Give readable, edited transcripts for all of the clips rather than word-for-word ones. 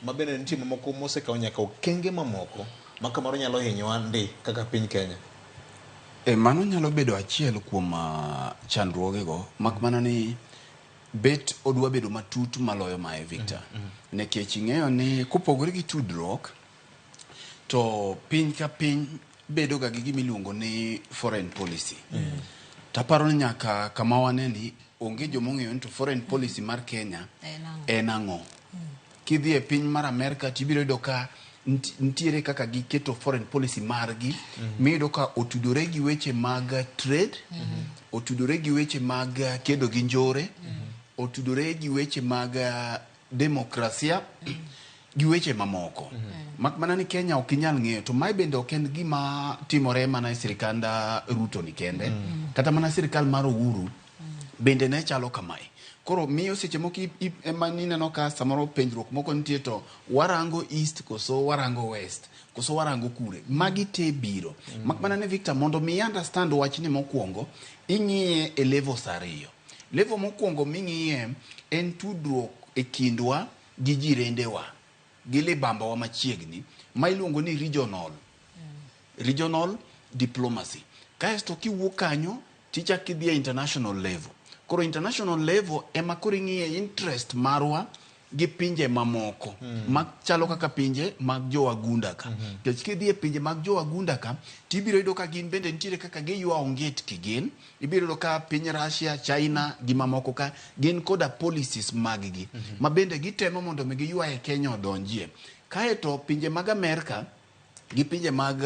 ma bende nitie mamoko mosekawo nyaka okenge mamoko ma kamaro nyalo hinyowa ndi kaka piny Kenya. Mano nyalo bedo achiel kuom chandruogego, mak mana ni bet odwa bedo matut maloyo mae Victor. Nekech ing'eyo ni kopogore gi tudruok, to piny ka piny bedo ga gi gimiluongo ni foreign policy. Taparo ni nyaka kama waneni onge jomong'eyo ni to foreign policy mar Kenya en ang'o. Kidhi e piny mar Amerika tibiro yudo ka ntiere kaka giketo foreign policy margi, miyudo ka otudore gi weche mag trade, otudore gi weche mag kedo gi njore, otudore gi weche mag demokrasia, gi weche mamoko. Mak mana ni Kenya ok inyal ng'eyo, to mae bende ok en gima timore mana e sirikand Ruto ni kende, kata mana sirikal mar Uhuru bende ne chalo kamae. Koro miyo seche moko ema nineno ka samoro penjruok moko nitie, to warango east koso warango west koso warango kure, magi te biro. Mak mana ni Victor, mondo mi understand wachni mokwongo, ing'iye e levels ariyo. Level mokwongo ming'iye en tudruok e kindwa gi jirendewa gi libambawa machiegni ma iluongo ni regional diplomacy. Kaesto kiwuok kanyo tichak idhi e international level. Koro international level ema koro ing'iye interest marwa gi pinje mamoko machalo kaka pinje mag jowagunda ka. Kech kidhi e pinje mag jowagunda ka tibiro yudo ka gin bende nitiere kaka giywa onget kigin. Ibiro yudo ka piny Russia, China gi mamoko ka gin koda policies mag-gi ma bende gitemo mondo mi giywa e Kenya odonjie. Kaeto pinje mag Amerika gi pinje mag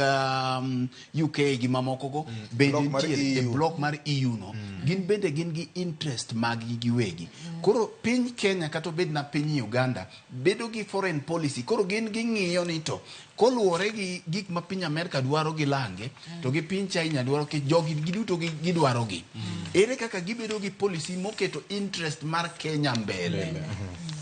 UK gi mamoko go bende nitiere e block mar EU no, gin bende gin gi interest mag giwegi. Koro piny Kenya kata bed na piny Uganda bedo gi foreign policy, koro gin ging'iyo ni to koluwore gi gik ma piny Amerika dwaro gi lange, to gi piny China dwaro ki jogi giduto gidwaro gi. Ere kaka gibedo gi policy moketo interest mar Kenya mbele.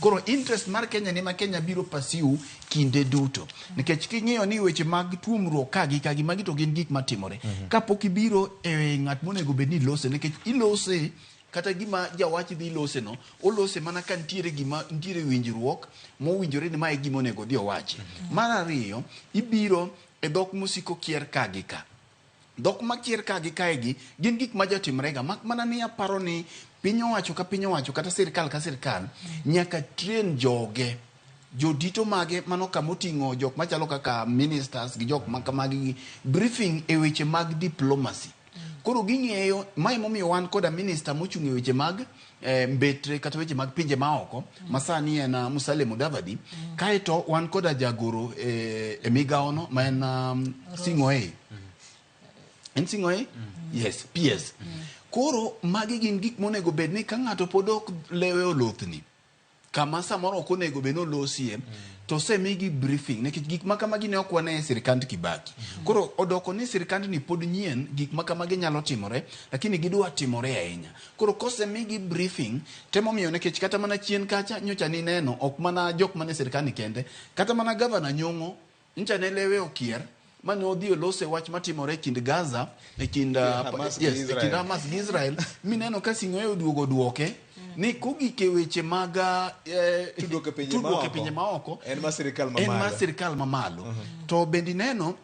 Koro interest mar Kenya ni ma Kenya biro pasiu kinde duto. Nikech king'iyo ni weche mag tuomruok kagi magi to gin gik matimore. Kapok ibiro e ng'at monego bed ni lose, nikech ilose kata gima jawach dhi lose no, olose mana ka nitiere winjruok mowinjore ni mae gima onego dhi owachi. Mar ariyo, ibiro e dhok musiko kier kagi ka. Dhok makier kagi kaegi gin gik ma jatimrega, mak mana ni aparo ni piny owacho ka piny owacho kata sirikal ka sirikal nyaka train joge, jodito mage mano kamoting'o jok machalo kaka ministers gi jok makamagi briefing e weche mag diplomacy. Koro ging'eyo, mae momiyo wan koda minister mochung' e weche mag mbetre kata weche mag pinje maoko, masani en Musalia Mudavadi. Kaeto wan koda jagoro e migaono ma en Sing'oei. En Sing'oei? Yes, PS. Koro magi gin gik monego bed ni ka ng'ato pod ok lewe olothni, kama samoro ok onego bed nolosie, to semigi briefing, nekech gik makamagi ne ok wane e sirikand Kibaki. Koro odoko ni sirikand ni pod nyien, gik makamagi nyalo timore, lakini gidwa timore ahinya. Koro kosemigi briefing, temo miyo nekech kata mana chien kacha nyocha ni neno, ok mana jok mane sirikand ni kende, kata mana gavana Nyong'o, nyocha ne lewe okier, mane odhi olose wach matimore kind Gaza, e kind Hamas gi Israel, mineno ka Sing'oei oduogo duoke, ni kogike weche mag tudruok e pinje maoko en ma sirikal mamalo. To bendi neno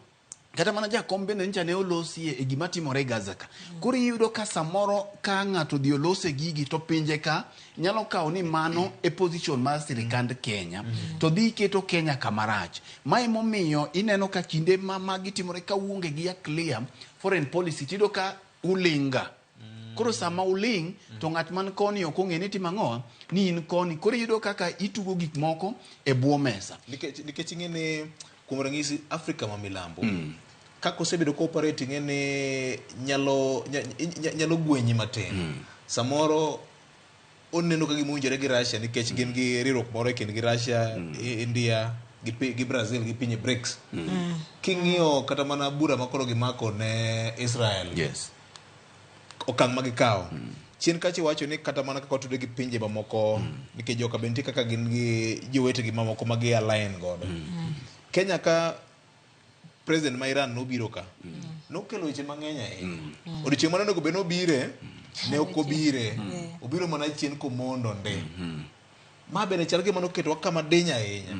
kata mana jakom bende ncha ne olosie e gima timore Gaza ka. Koro iyudo ka samoro ka ng'ato dhi olose gigi, to pinje ka nyalo kawo ni mano e position mar sirikand Kenya, to dhi keto Kenya kamarach. Mae momiyo ineno ka kinde magi timore ka uonge gi a clear foreign policy, tido ka ulinga. Koro sama uling, to ng'at man koni ok ong'e ni timang'oa ni in koni. Koro iyudo kaka itugo gik moko e bwo mesa. Nikech ing'e ni kuom ranyisi Afrika ma milambo, kako osebedo cooperating ni nyalo gwenyi matin. Samoro oneno ka gimowinjore gi Russia, nikech gin gi riwruok moro e kind gi Russia, India gi Brazil gi pinye BRICS. King'iyo kata mana bura makoro gimako ne Israel, okang' magikawo chien kachi wacho ni kata mana kaka otude gi pinje mamoko, nikech joka benti kaka gin gi jowete gi mamoko magi align godo. Kenya ka president ma Iran nobiro ka, nokelo weche mang'eny ahinya. Odiochieng' mane onego bed nobire, ne ok obire, obiro mana chien komondo nde. Ma bende chal gima noketowa kama diny ahinya.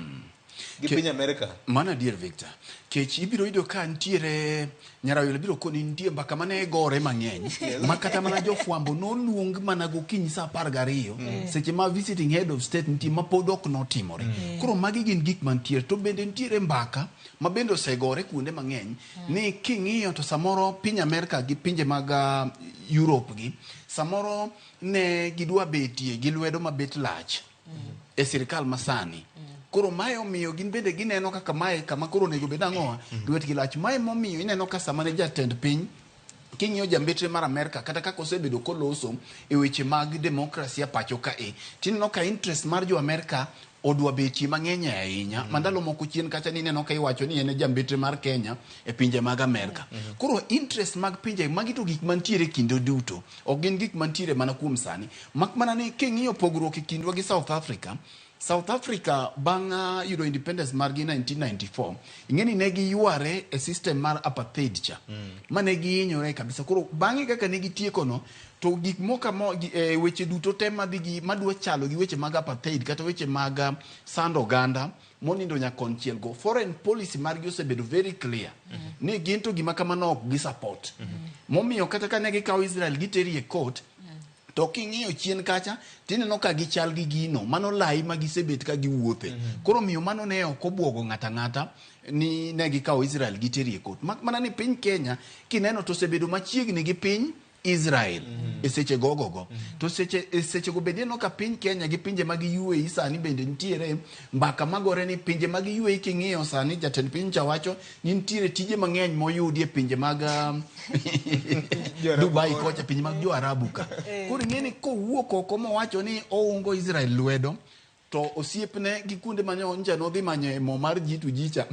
gi piny Amerika. Mana dier Victor. Kech ibiro yudo ka ntiere nyarayo biro koni nitie mbaka mane gore mang'eny. Ma kata mana jofwambo noluong mana gokinyi sa 12 seche ma visiting head of state nitie ma pod ok notimore. Koro magi gin gik mantiere to bende ntiere mbaka ma bende osegore kuonde mang'eny ni king'iyo to samoro piny Amerika gi pinje mag Europe gi samoro ne gidwa betie gi lwedo mabet lach e sirikal masani. Koro mae omiyo gin bende gineno kaka mae kama koro nego bed ang'owa lwet gi lach. Mae momiyo ineno ka sama ne jatend piny king'iyo jambetre mar Amerika kata kaka osebedo koloso e weche mag demokrasia pacho ka tineno ka interest mar jo Amerika odwa betie mang'eny ahinya. Mandalo moko chien kacha ni neno ka iwacho ni en jambetre mar Kenya e pinje mag Amerika. Koro interest mag pinje magi to gik mantiere kinde duto ok gin gik mantiere mana kuom sani. Mak mana ni king'iyo pogruok e kindwa gi South Africa bang' yudo independence margi 1994 ing'eni ne giyware e system mar apartheid cha mane gihinyore kabisa. Koro bang'e kaka ne gitieko no to gik moka weche duto te madwa chalo gi weche mag apartheid kata weche mag sand oganda monindo nyakonchiel go foreign policy margi osebedo very clear ni gin to gima kamano ok gi support momiyo kata ka ne gikawo Israel giteri e court to king'iyo chien kacha tineno ka gichal gi gino mano lai ma gisebet ka giwuothe. Koro miyo mano ne ok obwogo ng'ata ni ne gikawo Israel giteri e court. Mana ni piny Kenya kineno to osebedo machiegni gi piny Israel e seche gogogo to seche go bende no ka piny Kenya gi pinje mag UAE sani bende ntiere mbaka magore ni pinje mag UAE king'iyo sani jatend piny cha wacho ni ntiere tije mang'eny moyudi e pinje mag Dubai kocha pinje mag jo Arabu ka. Koro ng'eni kowuok oko mowacho ni oungo Israel lwedo to osiepne gi kuonde manyo nja nodhi manyo mo mar jitu jicha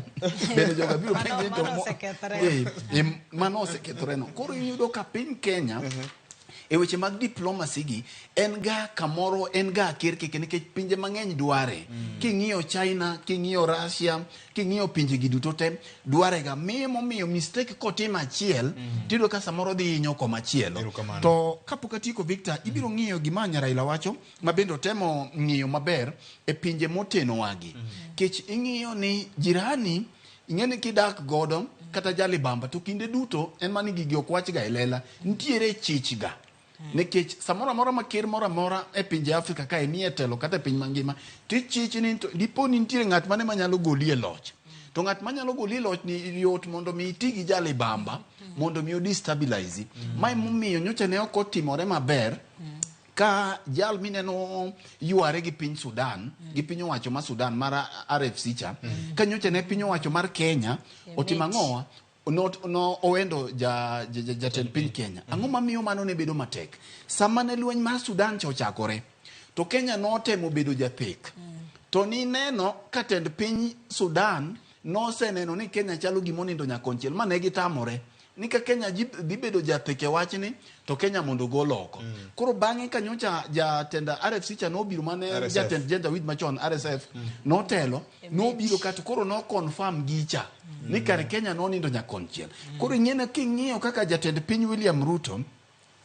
bende joga biro pinje to mano osekethore no. Koro iyudo ka piny Kenya e weche mag diplomacy gi en ga kamoro en ga kirkeke nikech pinje mang'eny dware. King'iyo China, king'iyo Russia, king'iyo pinje gi duto te dware ga momiyo mistake kotim achiel tido ka samoro dhi hinyo komachielo. To kapok atieko Victor ibiro ng'iyo gima Raila wacho ma bende temo ng'iyo maber e pinje moteno wagi. Kech ing'iyo ni jirani ing'eni kidak godo kata jalibamba to kinde duto en mani gigi ok wach ga elela ntiere chich ga. Nikech samora mora makir mora e pinje Afrika ka ni e telo kata piny mangima tichich ni dipo ni ntiere ng'at mane manyalo goli e loch to ng'at manyalo goli e loch ni yot mondo mi iti gi jalibamba mondo mi destabilize. Mai momiyo nyocha ne ok otimore maber ka jal mineno yuare gi piny Sudan gi piny owacho ma Sudan mar RFC cha ka nyocha ne piny owacho mar Kenya otimang'owa no owendo jatend piny Kenya. Ang'o mamiyo mano ne bedo matek sama ne lweny mar Sudan cha ochakore to Kenya notemo bedo jathek to ni neno ka tend piny Sudan noseneno ni Kenya chalo gimonindo nyakonchiel mane gitamore ni ka Kenya dhi bedo jathek e wachni to Kenya mondo gol oko. Koro bang'e ka nyocha jatend RFC cha nobiro mane jatend Gender With machon RSF notelo nobiro kata koro no confirm gicha ni kare Kenya nonindo nyakonchiel. Koro ing'ene king'iyo kaka jatend piny William Ruto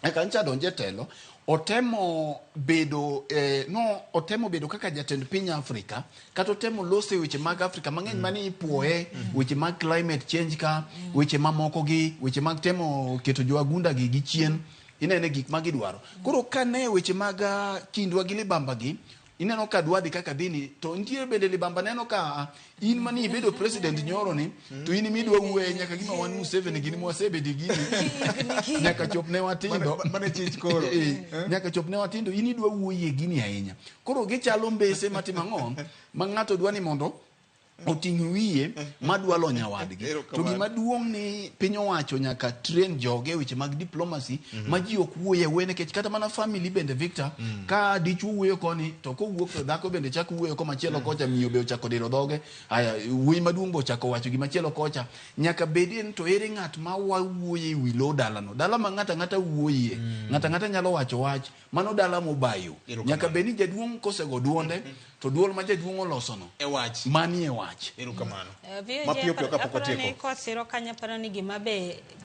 kancha donje telo otemo bedo kaka jatend piny Afrika kata otemo lose weche mag Afrika mang'eny mane ipuoye weche mag climate change ka weche mamoko gi weche mag temo keto joagunda gi chien inene gik magidwaro. Koro kane weche mag kindwa gi libamba gi ineno ka dwadhi kaka dhini to ntiere bende libamba neno ka in mani ibedo president nyoro ni to in midwa wuoye nyaka gima wan Museveni gini mwasebedi gini nyaka chopne watindo mane chich koro nyaka chopne watindo in idwa wuoye gini ahinya. Koro gichalo mbese matimang'o ma ng'ato dwani mondo oting' wiye madwalo nyawadgi. To gima duong' ni piny owacho nyaka train joge weche mag diplomacy ma ji ok wuoye we nikech kata mana family bende Victor ka dichuo wuoyo koni to kowuok to dhako bende chako wuoyo komachielo kocha miyo be ochako diro dhoge haya wuoyi maduong' bo chako wacho gimachielo kocha nyaka bedien to ere ng'at ma wuoye wi lo dalano dala ma ng'ata wuoye ng'ata nyalo wacho wach mano dala mobayo nyaka beni jaduong' kosego duonde to duol ma jaduong' oloso no e wach manie wach erokamano mapiyo kapok otieko.